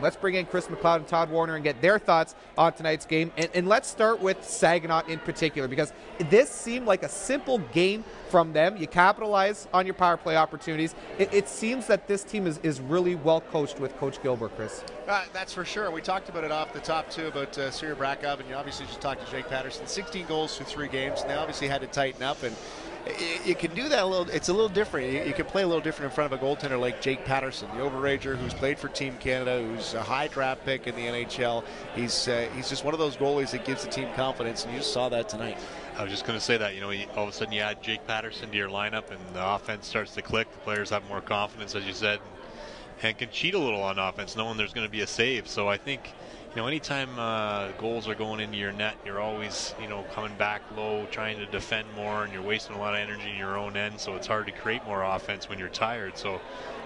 Let's bring in Chris Mcleod and Todd Warriner and get their thoughts on tonight's game. And let's start with Saginaw in particular, because this seemed like a simple game from them. You capitalize on your power play opportunities. It seems that this team is really well coached with Coach Gilbert, Chris. That's for sure. We talked about it off the top, too, about Sir Brakov, and you obviously just talked to Jake Patterson. 16 goals through 3 games, and they obviously had to tighten up, and you can do that a little. It's a little different. You can play a little different in front of a goaltender like Jake Patterson, the overager who's played for Team Canada, who's a high draft pick in the NHL. He's just one of those goalies that gives the team confidence, and you just saw that tonight. I was just going to say that, all of a sudden you add Jake Patterson to your lineup and the offense starts to click. The players have more confidence, as you said, and can cheat a little on offense knowing there's going to be a save. So I think, anytime goals are going into your net, you're always, coming back low, trying to defend more, and you're wasting a lot of energy in your own end, so it's hard to create more offense when you're tired. So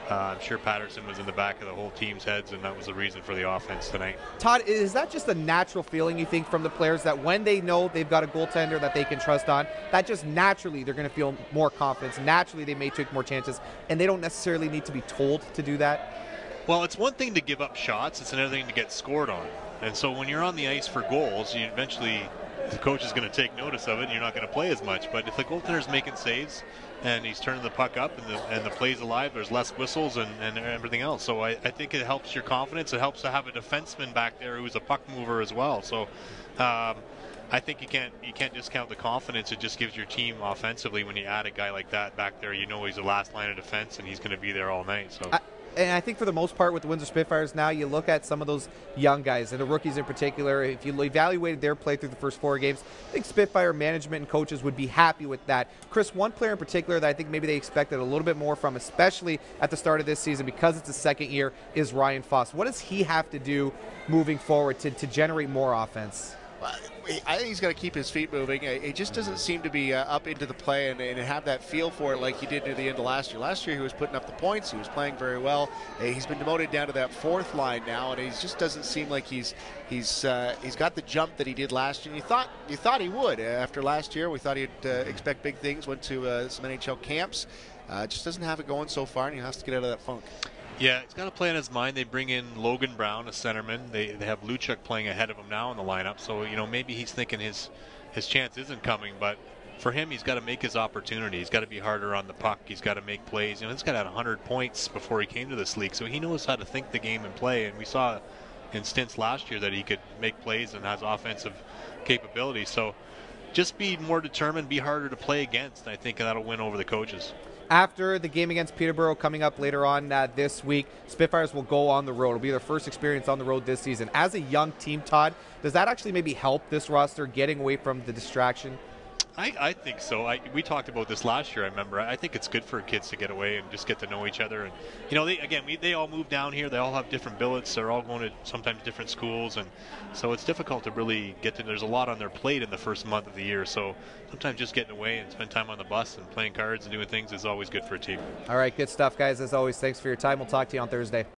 I'm sure Patterson was in the back of the whole team's heads, and that was the reason for the offense tonight. Todd, is that just a natural feeling, you think, from the players, that when they know they've got a goaltender that they can trust on, that just naturally they're going to feel more confidence, naturally they may take more chances, and they don't necessarily need to be told to do that? Well, it's one thing to give up shots, it's another thing to get scored on. And so when you're on the ice for goals, eventually the coach is going to take notice of it and you're not going to play as much. But if the goaltender's making saves and he's turning the puck up and the play's alive, there's less whistles and everything else. So I think it helps your confidence. It helps to have a defenseman back there who's a puck mover as well. So I think you can't discount the confidence it just gives your team offensively when you add a guy like that back there. He's the last line of defense and he's going to be there all night. So. And I think for the most part with the Windsor Spitfires now, you look at some of those young guys, and the rookies in particular, if you evaluated their play through the first 4 games, I think Spitfire management and coaches would be happy with that. Chris, one player in particular that I think maybe they expected a little bit more from, especially at the start of this season because it's his second year, is Ryan Foss. What does he have to do moving forward to generate more offense? I think he's got to keep his feet moving. He just doesn't seem to be up into the play and have that feel for it like he did near the end of last year. Last year he was putting up the points. He was playing very well. He's been demoted down to that 4th line now, and he just doesn't seem like he's got the jump that he did last year. And you thought he would after last year. We thought he'd expect big things. Went to some NHL camps. Just doesn't have it going so far, and he has to get out of that funk. Yeah, he's got to play in his mind. They bring in Logan Brown, a centerman. They have Luchuk playing ahead of him now in the lineup. So, maybe he's thinking his chance isn't coming. But for him, he's got to make his opportunity. He's got to be harder on the puck. He's got to make plays. This guy had 100 points before he came to this league. So he knows how to think the game and play. And we saw in stints last year that he could make plays and has offensive capability. So just be more determined, be harder to play against. I think that'll win over the coaches. After the game against Peterborough coming up later on this week, Spitfires will go on the road. It'll be their first experience on the road this season. As a young team, Todd, does that actually maybe help this roster getting away from the distraction? I think so. We talked about this last year, I remember. I think it's good for kids to get away and just get to know each other. And, they all move down here. They all have different billets. They're all going to sometimes different schools. And so it's difficult to really get to. There's a lot on their plate in the first month of the year. So sometimes just getting away and spend time on the bus and playing cards and doing things is always good for a team. All right, good stuff, guys. As always, thanks for your time. We'll talk to you on Thursday.